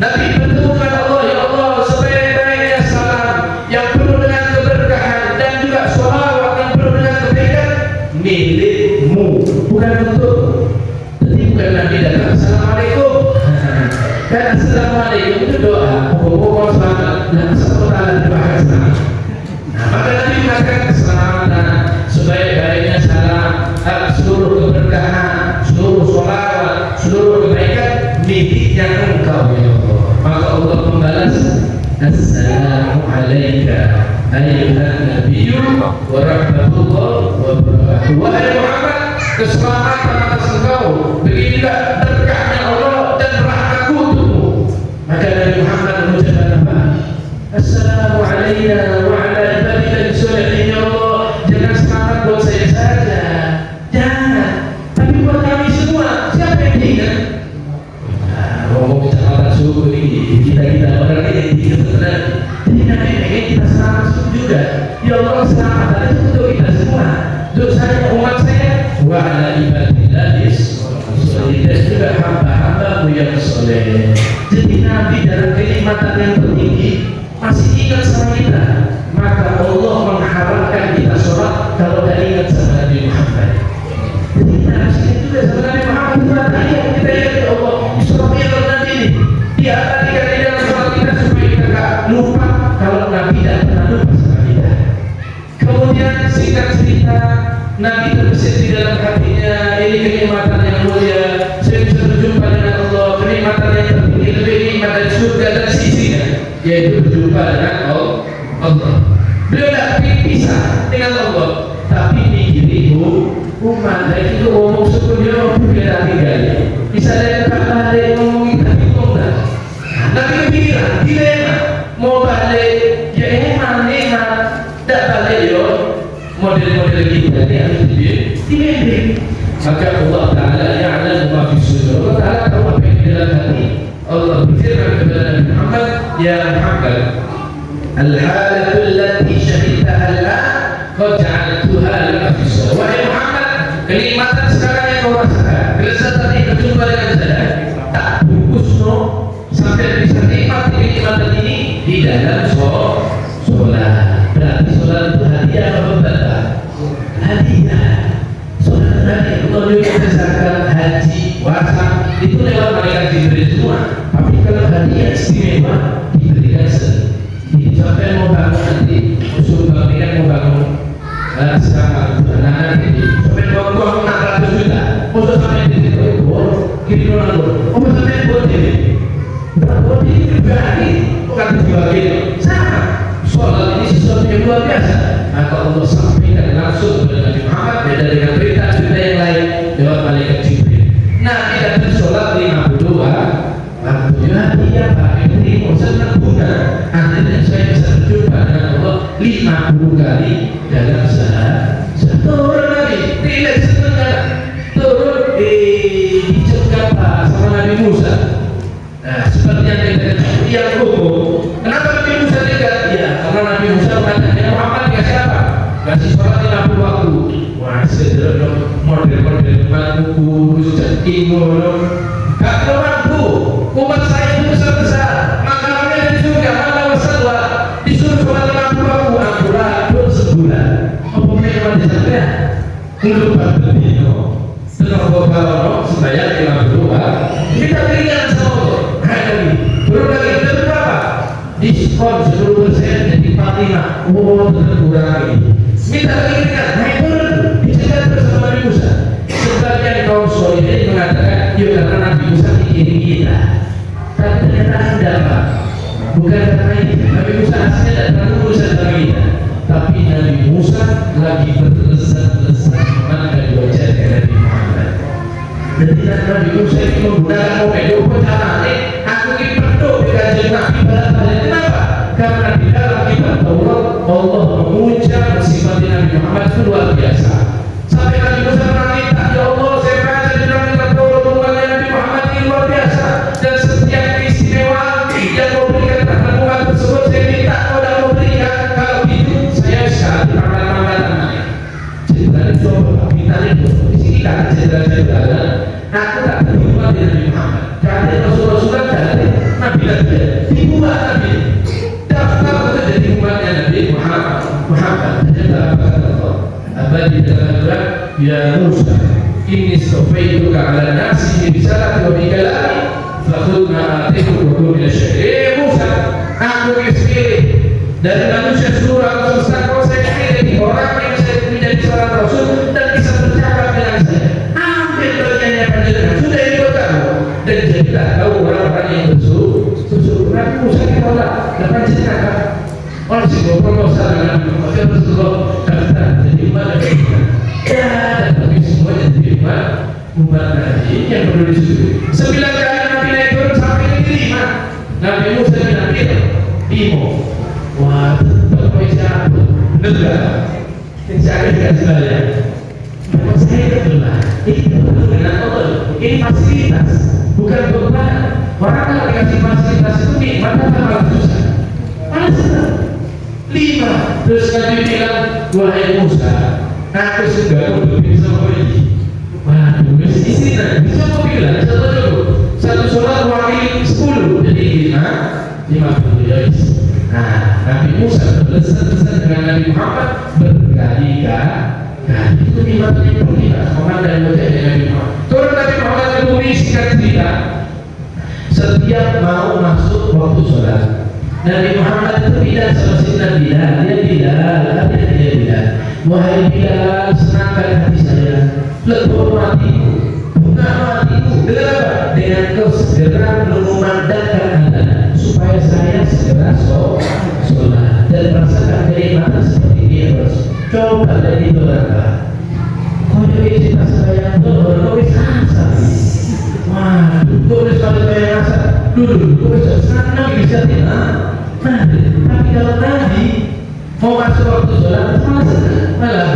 Nabi bertemu dengan Allah, ya Allah sebaik-baiknya salam yang penuh dengan keberkahan dan juga sholawat yang penuh dengan kebaikan milikmu, bukan untukmu. Jadi bukan Nabi datang assalamualaikum. Dan assalamualaikum itu doa, pokok-pokok selamat dan assalamualaikum dibahas. Nah, maka Nabi mengatakan keselamatan, sebaik-baiknya salam, seluruh keberkahan, seluruh sholawat, seluruh kebaikan miliknya engkau ya Allah. Maka Allah membalas, assalamu alayka ayyuhan nabiyyu wa rahmatullah wa barakatuh. Wahai Muhammad, keselamatan atas engkau, beginilah berkahnya Allah dan rahmatku untukmu. Maka Nabi Muhammad mengucapkan apa? Assalamu alayna wa ala ibadillah sholihin ya Allah. Jangan selamat buat saya saja, jangan, tapi buat kami semua. Siapa yang diingat? Ngomong kecamatan suku ini, kita orang ini benar. Jadi Nabi pengen kita selamat juga. Ya Allah, selamat itu untuk kita semua, untuk saya, umat saya. Wa ala ibadillah sholihin, dan juga hamba-hambamu yang soleh. Jadi Nabi dalam kenikmatan yang tertinggi masih ingat sama kita. Maka Allah mengharapkan kita sholat kalau tidak ingat sama Nabi Muhammad. Jadi kita harus ingat juga sama Nabi Muhammad. Kita ingat ya Allah, sholat yang Nabi ini dia abadikan di dalam sholat kita supaya kita tidak lupa kalau Nabi tidak pernah lupa sama kita. Kemudian singkat cerita, Nabi terbesit di dalam hatinya, ini kenikmatan yang mulia, saya bisa berjumpa dengan Allah, kenikmatan yang tertinggi, lebih nikmat dari surga dan sisinya, yaitu berjumpa dengan Allah. Beliau tidak pisah dengan Allah, tapi mikirin umat. Dan itu ngomong sebelumnya berbeda tinggal. Misalnya tempat balik ngomong kita bingung dah. Nabi kepikiran, dilema, mau balik, ya enak, tidak balik yo. Model-model kita ini harus dibimbing. Maka Allah Ta'ala ya'lamu ma fi sudur. Allah Ta'ala tahu apa yang di dalam hati. Allah berfirman kepada Nabi Muhammad, ya Muhammad, al-halatu allati syahidtaha al-an qad ja'altuha laka fi sudur. Wahai Muhammad, kenikmatan sekarang yang kau rasakan, kelezatan yang berjumpa dengan saya, tak bungkus no sampai bisa nikmati kenikmatan ini di dalam sholat. Berarti sholat itu hadiah apa berbeda? Hadiah. Sholat tadi Allah juga zakat, haji, puasa itu lewat malaikat Jibril semua. Tapi kalau hadiah istimewa diberikan sendiri. Sampai mau bangun nanti, usul bangunan mau bangun asrama anak-anak ini, sampai uang 600 juta, usul sampai di situ kiri orang sampai buat ini, buat ini berarti bukan dijualin sama. Sholat ini sesuatu yang luar biasa. Maka Allah sampaikan langsung kepada Nabi Muhammad, beda dengan berita-berita yang lain lewat malaikat Jibril. Nah, tidak bersolat 52 waktu hadiah pakai terima senang bunga. Akhirnya saya bisa berjumpa dengan Allah 50 kali dalam satu orang lagi. Tidak setengah turun di Jakarta sama Nabi Musa. Nah, seperti yang kita ketahui yang umum. Kenapa Nabi Musa tidak? Ya, karena Nabi Musa mengatakan Muhammad kasih apa? Kasih sholat 50 waktu. Wah, sederhana model-model buku ceking gak mampu. Umat saya itu besar-besar. Makanannya di surga, mana masalah? Disuruh sholat 50 waktu, ambulan sebulan. Apa memang di sana? Untuk berdino, setengah bokal, sembahyang 50 waktu. Kita berikan sama Allah. Belum lagi berapa? Diskon 10% jadi 45. Oh, terkurangi. Minta berikan, naik turun. Dicegat bersama Nabi Musa. Sebagian kaum solihin mengatakan, yuk karena Nabi Musa mikirin kita. bukan karena itu. Nabi Musa aslinya tidak pernah urusan sama kita, tapi Nabi Musa lagi berlezat-lezat memakai wajah Nabi Muhammad. Jadi Nabi Musa itu menggunakan komedi caranya aku ini penuh dengan Nabi balik-balik. Kenapa? Karena di dalam kitab Taurat Allah mengucap sifat Nabi Muhammad itu luar biasa. Sampai Nabi Musa pernah minta, ya Allah saya baca di dalam kitab Taurat hubungannya Nabi Muhammad ini luar biasa, dan setiap keistimewaan yang kau berikan terhadap umat tersebut saya minta kau dan kau berikan. Kalau gitu saya syahid amal-amalan. Jenderal itu kita itu di sini kan jenderal-jenderal. Aku tak terima dengan Nabi Muhammad. Jadi Rasulullah dari Nabi dibuat Nabi daftar untuk jadi umatnya Nabi Muhammad. Ternyata apa kata Allah? Abadi dalam Al-Quran, ya Musa, inni stofaituka ala nasi bisalati wa bikalami fakhudh ma atiku wa kun min asy-syakirin. Musa, aku pilih dari manusia seluruh alam semesta, kau saya pilih orang yang saya menjadi seorang rasul dan bisa bercakap dengan saya. Ambil bagiannya panjenengan, sudah itu kamu dan jadilah kau orang-orang yang bersyukur. Nabi Musa ditolak dan panjenengan orang sih proposal dengan Nabi Rasulullah daftar jadi umat Nabi. Ya, dan tapi semuanya jadi umat Nabi yang perlu disyukuri. 9 kali Nabi naik turun sampai diterima. Nabi Musa bin Nabi Timo. Wah, tetap bisa bener gak? Saya tidak sebenarnya. Saya betul lah. Ini betul dengan Allah. Ini fasilitas, bukan beban. Orang kalau dikasih fasilitas itu nikmat atau malah susah? Malah senang. 5. Terus Nabi bilang, wahai Musa, aku sudah berdiri sama ini. Waduh, isi Nabi bisa mau bilang satu sholat wakil 10, jadi 50 guys. Nah, Nabi Musa berlesan-lesan dengan Nabi Muhammad berkali-kali. Itu nikmatnya kita memandang wajahnya Nabi Muhammad. Turun Nabi Muhammad ke bumi, singkat cerita, setiap mau masuk waktu sholat, Nabi Muhammad itu bilang sama Sayyidina Bilal, dia Bilal, wahai Bilal, senangkan hati saya, lebur matiku, bunga matiku, dengan apa? Dengan kau segera mengumandangkan azan, supaya saya segera sholat dan merasakan kenikmatan seperti dia. Terus coba dari neraka, kau jadi cinta saya, kau bisa asal. Waduh, kau bisa asal. Dulu, kau bisa senang bisa tidak. Tapi kalau Nabi mau masuk waktu sholat malah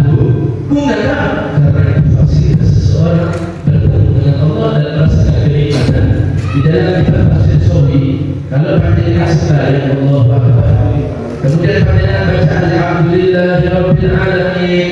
bunga kan? Karena itu fasilitas seseorang bertemu dengan Allah dan merasakan kenikmatan. Di dalam kitab Tafsir Sohi, kalau panjenengan sekalian Allah Akbar, kemudian panjenengan baca Alhamdulillahirabbil alamin,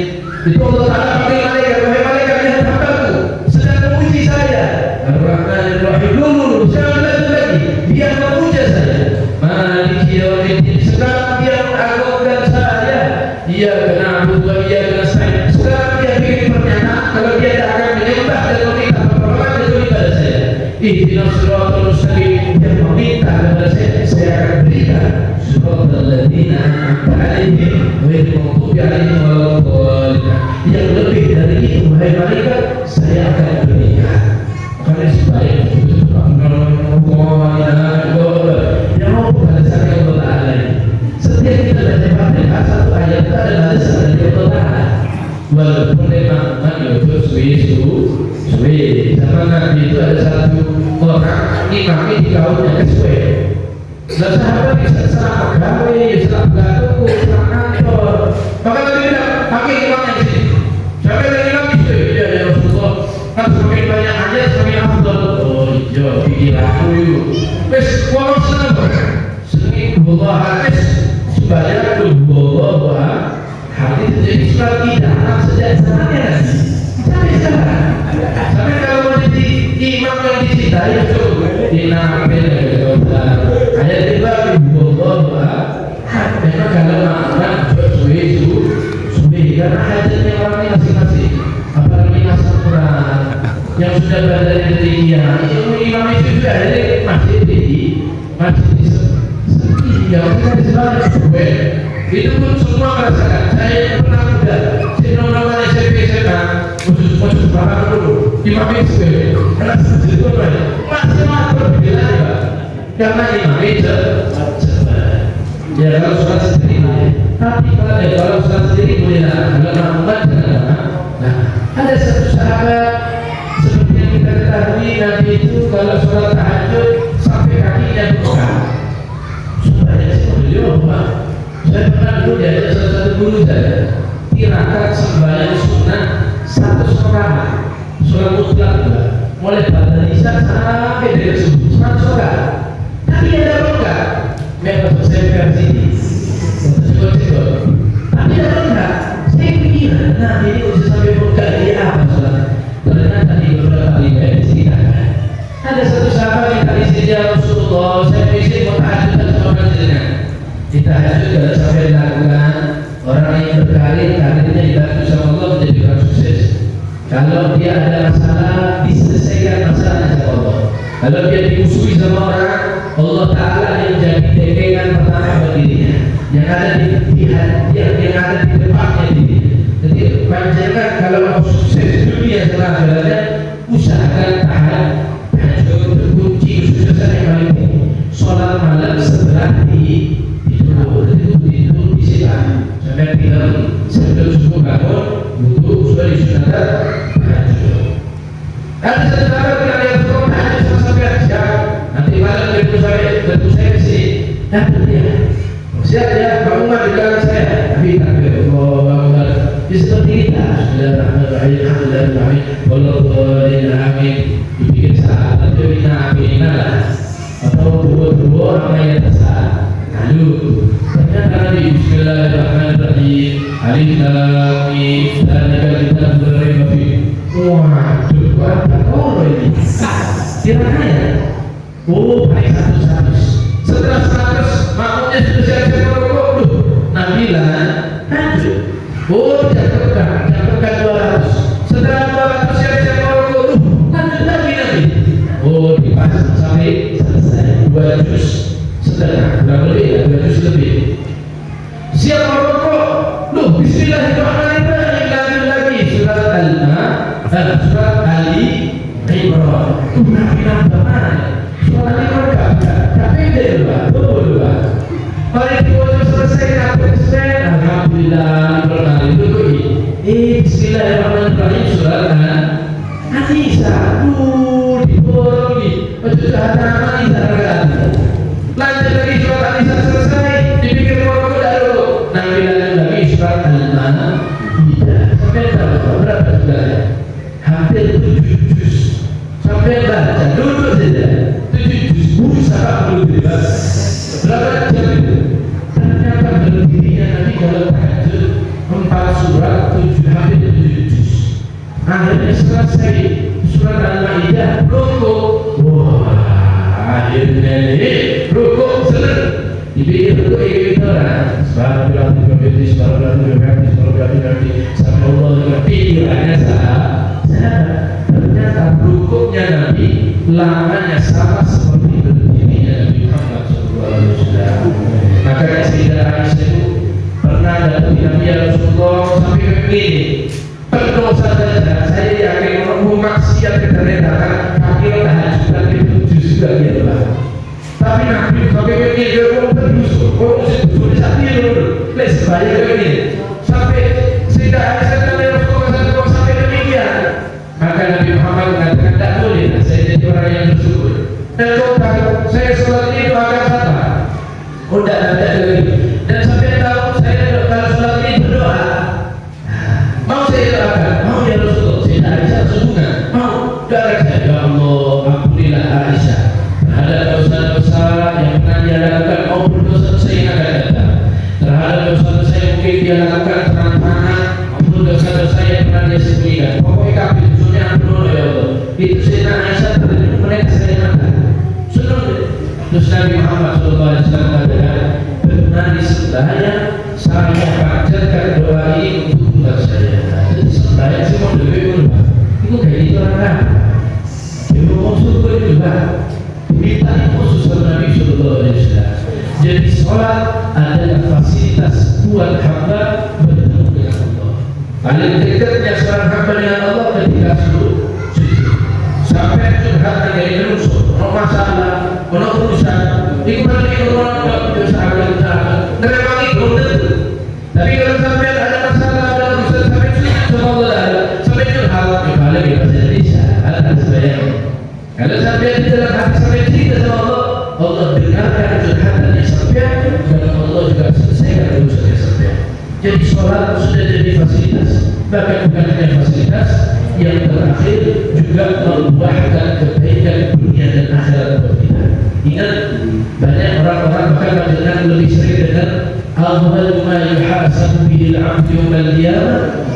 itu Allah Taala panggil malaikat, wahai malaikat lihat hambaku sedang memuji saya. Ar-Rahmanir Rahim, dulu jangan lagi dia memuja saya. Maliki yaumiddin, sekarang dia mengagungkan saya. Dia kena wa dia kena saya. Sekarang dia bikin pernyataan kalau dia tidak akan menyembah dan meminta pertolongan kepada saya. Ihdinas siratal mustaqim, yang meminta kepada saya akan berikan siratal ladzina an'amta 'alaihim ghairil maghdubi 'alaihim waladdallin. Yang lebih dari itu, wahai malaikat, saya akan berikan. Karena supaya setiap kita baca Fatihah satu ayat itu adalah dasar dari Allah Ta'ala. Walaupun memang itu suwe zaman Nabi itu ada satu orang imami di kaumnya kesuwe. Dan sahabat bisa salah pegawai, salah pegawai, salah kantor. Maka Nabi bilang, pakai imamnya di sini. Sampai dari imam itu, ya Rasulullah, kan semakin banyak ayat semakin afdal. Oh iya, pikir aku itu. Wes, orang senang Allah hadis supaya Allah hadis jadi surat tidak sejak zamannya Nabi sampai sekarang. Sampai kalau mau jadi imam yang dicintai itu dinamil ayat tiba Allah memang kalau makan suwe karena hajatnya orang ini masing-masing, apalagi masuk Quran yang sudah berada di ketinggian itu imam itu juga ada masjid yang kita disebut suwe itu pun semua merasakan. Saya pernah muda, saya nama SMP SMA khusus bahkan dulu imam itu suwe karena segitu banyak masih berbeda juga karena imam itu Ya kalau sholat sendiri boleh. Tapi kalau sholat sendiri boleh lah. Kalau makmuman jangan. Nah, ada satu sahabat seperti yang kita ketahui, Nabi itu kalau sholat tahajud sampai kakinya bengkak. Supaya beliau Pak, saya pernah dulu diajak salah satu guru saya, tirakat sembahyang sunnah 100 rakaat, sholat mutlak juga, mulai pada isya sampai dari subuh 100 rakaat. Tapi ada bengkak. Memang saya versi ini, tapi ada bengkak. Saya pikir, nah ini bisa sampai bengkak dia apa sholat? Ternyata di beberapa kali saya diceritakan, ada satu sahabat yang tadi saja Rasulullah, saya pikir mau tahajud sama jenengan. Di tahajud kalau sampai dilakukan, orang yang berkarir karirnya dibantu sama Allah menjadi orang sukses. Kalau dia ada masalah, diselesaikan masalahnya sama Allah. Kalau dia dimusuhi sama orang, Allah Ta'ala yang menjadi pegangan pertama bagi dirinya, yang ada di pihak yang ada di depannya diri. Jadi panjangan kalau mau sukses dunia dan akhiratnya, usahakan tahan tahajud, kunci kesuksesan yang paling penting. Sholat malam setelah tidur disiapkan sampai tidur sebelum subuh bangun, wudu sudah disunatkan tahajud. Ada satu sahabat yang suruh tahajud sampai siap. Nanti malam berpusat saya di sini. Dapat dia. Siap ya, bangun di belakang saya. Tapi tak bangun. Di seperti kita. Bismillahirrahmanirrahim. Alhamdulillahirrahmanirrahim. Wallahul amin. Dibikin saat atau bina lah. Atau dua orang yang tersaat. Lalu ternyata Nabi Bismillahirrahmanirrahim. Alif lam mim. Dzalika kitabul la raiba fiih. Waduh, apa orang ini? Kira-kira oh, baik 100. Setelah 100, makmumnya sudah siap-siap merokok. Nabilah, lanjut. Oh, jatuhkan 200. Setelah 200 siap-siap merokok. Lanjut lagi Nabi. Oh, dipasang sampai selesai 2 juz setengah. Berapa lebih ya? 2 juz lebih. Siap merokok. Bismillahirrahmanirrahim. Lagi surat surat Ali Imran. Nabi nambah mana? Surat Imran gak pede dulu. Mari kita selesai Nabi selesai. Alhamdulillah Imran itu Bismillahirrahmanirrahim surat An-Nisa. Diborong nih. Ojo hataman Nisa. Lanjut lagi surat An-Nisa selesai. Dipikir mau dulu. Nabi lagi surat Al-Maidah. Sampai berapa sudah? Hampir 7 juz. Sampai baca duduk saja 7 juz berusaha bebas. Berapa jam itu? Ternyata berdirinya Nabi kalau tahajud 4 surat 7 juz. Akhirnya selesai surat Al-Maidah rukuk. Wah, akhirnya ini rukuk senang. Dipikir rukuk itu orang. Sama Allah pikirannya ternyata rukuknya Nabi lamanya sama seperti berdirinya Nabi Muhammad SAW. Makanya Sayyidah Aisyah itu pernah datang Nabi Rasulullah sampai begini, berdosa saja saya yakin orang maksiat keterledakan kaki tahajud itu juga gitu lah. Tapi Nabi sampai begini dia mau berdosa, sudah sakit dulu, les bayar begini sampai Sayyidah Aisyah sampai Rasulullah sampai demikian. Maka Nabi Muhammad mengatakan tak boleh saya jadi orang yang bersyukur. Dan kau tahu saya sholat itu akan sabar. Oh tidak lagi. Dan sampai tahu saya kalau sholat ini berdoa. Mau saya doakan? Mau ya Rasulullah. Saya Aisyah sehubungan. Mau doakan saya. Ya Allah, ampunilah Aisyah terhadap dosa-dosa yang pernah dia lakukan maupun dosa-dosa yang akan datang. Terhadap dosa-dosa yang mungkin dia lakukan terang-terangan maupun dosa-dosa yang pernah dia sembunyikan. Pokoknya kafir ya Allah. Itu Sayyidah Aisyah terdengar mereka saya mata. Senang. Terus Nabi Muhammad SAW katakan, benar di sebelahnya saya panjatkan doa ini untuk umat saya. Jadi sebelahnya saya mau lebih berubah. Itu kayak gitu orang. Dia mau surga juga. Minta khusus Nabi SAW. Jadi sholat adalah fasilitas buat hamba bertemu dengan Allah. Paling dekatnya seorang hamba dengan Allah ketika sujud. Sampai curhat dari manusia, no masalah, no urusan. Di mana orang dosa juga membuahkan kebaikan dunia dan akhirat buat kita. Ingat, banyak orang-orang bahkan mendengar lebih sering dengar awwal ma yuhasabu bihil 'abdu yawmal qiyamah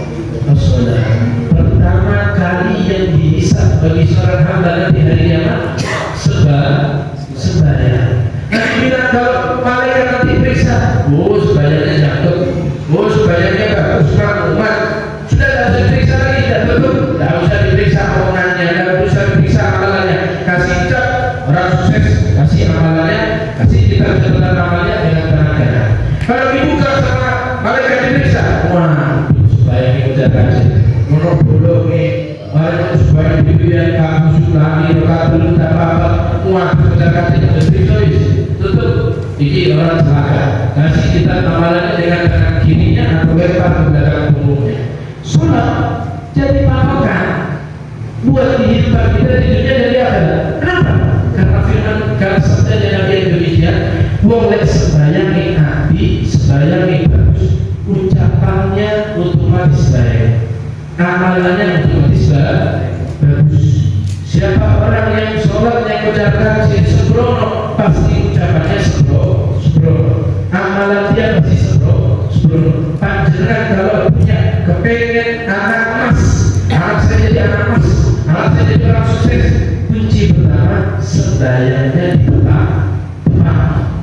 as-shalah. Pertama kali yang dihisab bagi seorang hamba nanti hari kiamat sembahyang. Nanti bilang kalau malaikat nanti periksa, oh sembahyangnya cakep, oh sembahyangnya bagus, umat sudah tidak usah diperiksa lagi, tidak betul, tidak usah diperiksa omongannya, tidak usah diperiksa amalannya, kasih cap orang sukses, kasih amalannya, kasih kita catatan amalnya dengan tangan kanan. Kalau dibuka sama malaikat diperiksa, wah sembahyangnya udah kasih, menurut bolong nih, malaikat sembahyang dibilang kamu sudah rokaat dulu tak apa-apa, wah udah kasih diperiksa, tutup. Ini orang celaka, kasih kita amalannya dengan tangan kirinya atau lempar ke belakang punggungnya. Sholat jadi patokan buat kehidupan kita di dunia dan di akhirat. Kenapa? Karena firman, karena sabdanya Nabi yang demikian, boleh sembayangi hati, sembayangi bagus, ucapannya otomatis baik, amalannya otomatis bagus. Siapa orang yang sholat yang ucapkan sembrono, pasti ucapannya sembrono, amalan dia pasti sembrono. Panjenengan kalau punya kepengen anak emas, anak saya jadi anak emas, anak saya jadi orang sukses, kunci pertama sembahyangnya di tempat.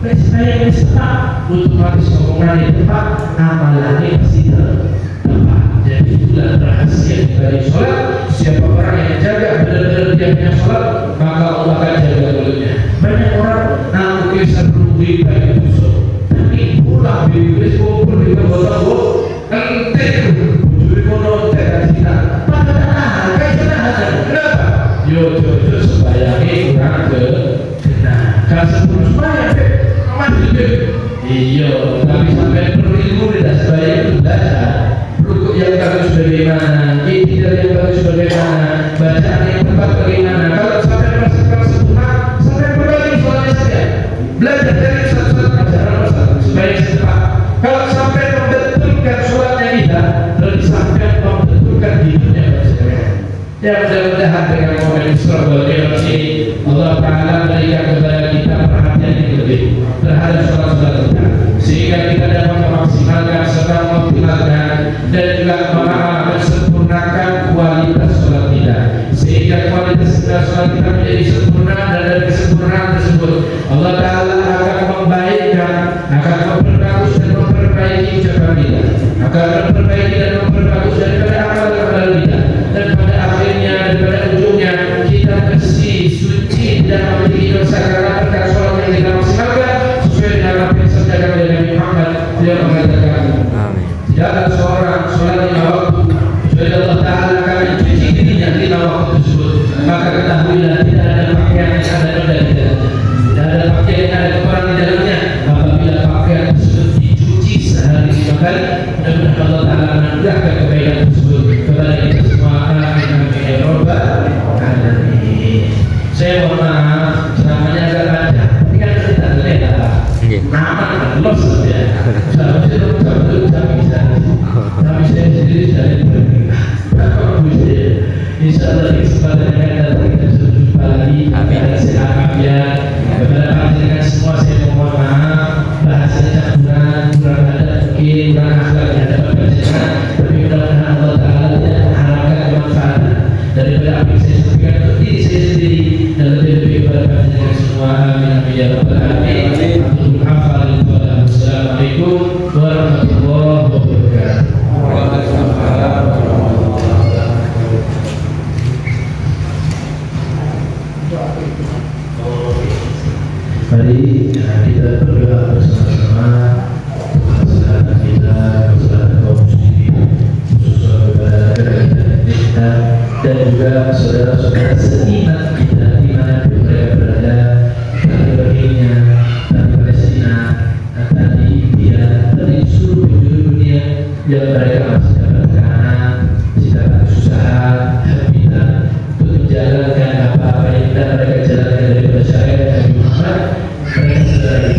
Sembahyangnya tepat, otomatis omongannya tepat, amalannya pasti tepat. Jadi itulah rahasia dari sholat. Siapa orang yang jaga benar-benar dia punya sholat, maka Allah akan jaga mulutnya. Banyak orang aku kisah rugi baik busuk, tapi pulang di kumpul di kebotol entek bujuri kono entek kita padahal kayak aja. Kenapa? Yo sembayangi kurang kena kalau sebelum sembahyang mati iya, tapi sampai perlu ilmu tidak sembahyang itu belajar rukuk yang bagus bagaimana, iktidal yang bagus bagaimana, bacaan yang tepat bagaimana. Kalau sampai merasa sempurna, sampai berbagi soalnya saja belajar dari satu-satu ajaran sembahyang setepat. Kalau sampai membetulkan sholatnya kita, berarti sampai membetulkan hidupnya bersama. Ya mudah-mudahan dengan momen Isra ini Allah Ta'ala berikan kepada kita perhatian yang lebih terhadap sholat-sholat kita, sehingga kita dapat memaksimalkan serta mengoptimalkan dan juga mensempurnakan kualitas sholat kita, sehingga kualitas sholat kita menjadi sempurna. Dan dari kesempurnaan tersebut Allah Ta'ala akan membaikkan, akan memperbagus dan memperbaiki ucapan kita, akan memperbaiki dan memperbagus daripada amal-amal kita, dan pada akhirnya, daripada ujungnya kita bersih, suci, tidak memiliki dosa karena berkat sholat yang kita maksimalkan sesuai dengan apa yang disabdakan oleh Nabi Muhammad. Dia mengatakan, tidak ada seorang sholat 5 waktu kecuali Allah Ta'ala akan mencuci dirinya 5 waktu tersebut. Maka ketahuilah tidak ada pakaian yang ada noda di dalamnya, tidak ada pakaian yang ada kotoran di dalamnya. Apabila pakaian tersebut dicuci sehari 5 kali, mudah-mudahan Allah Ta'ala menganugerahkan kebaikan tersebut kepada kita semua. Amin amin ya rabbal alamin. Saya mohon maaf ceramahnya agak panjang, tapi kan kita lihat nama los saja. Tapi saya sendiri dari insya Allah di kesempatan yang akan datang kita sudah jumpa lagi. Kepada sehat walafiat, kepada panjenengan semua saya mohon maaf bahasanya kurang ada mungkin kurang akhlak yang dapat panjenengan, tapi mudah-mudahan Allah Ta'ala tidak mengharapkan kemanfaatan daripada apa yang saya sampaikan untuk diri saya sendiri dan lebih kepada panjenengan semua. Amin amin ya rabbal alamin. Assalamualaikum warahmatullahi wabarakatuh. Mari kita berdoa bersama-sama untuk kesehatan kita, kesehatan kaum muslimin, khususnya kepada negara kita dan juga saudara-saudara seiman kita di mana mereka berada, dari Rohingya, dari Palestina, dari India, dari seluruh penjuru dunia yang mereka masih dapat tekanan, masih dapat kesusahan, kesulitan untuk menjalankan apa-apa yang tidak mereka jalankan daripada syariat Nabi Muhammad. Mereka sedang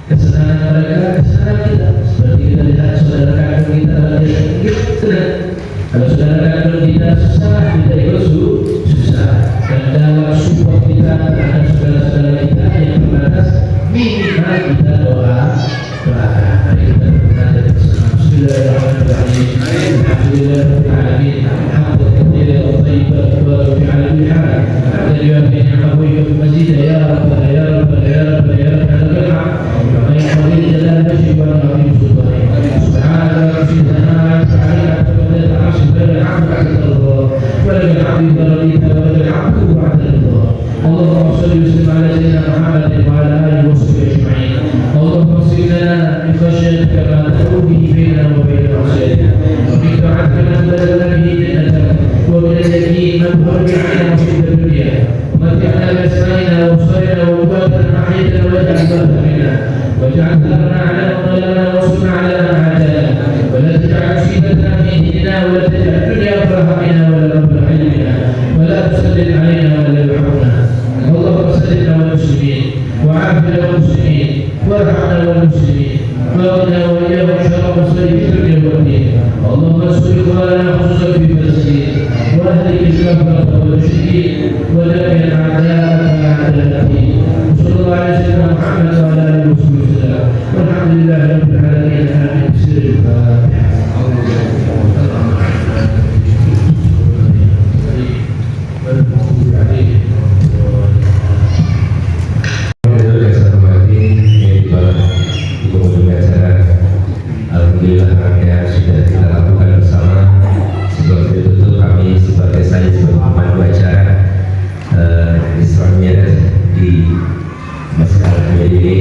kesenangan mereka, kesenangan kita. Seperti kita lihat saudara kandung kita dalam desa, kita senang. Kalau saudara kandung kita susah, kita ikut susah. المسلمين وارحمنا والمسلمين واغننا واياهم شر مصائب الدنيا والدين. اللهم انصر اخواننا خصوصا في فلسطين واهلك الكفره والمشركين ودمر اعداءك اعداء الدين. وصلى الله على سيدنا محمد وعلى اله وصحبه وسلم والحمد لله رب العالمين. امين. بسر الفاتحه. Alhamdulillah rangkaian sudah kita lakukan bersama. Sebelum ditutup kami sebagai pemandu acara Isra Mi'raj di Masjid Al-Hajjah ini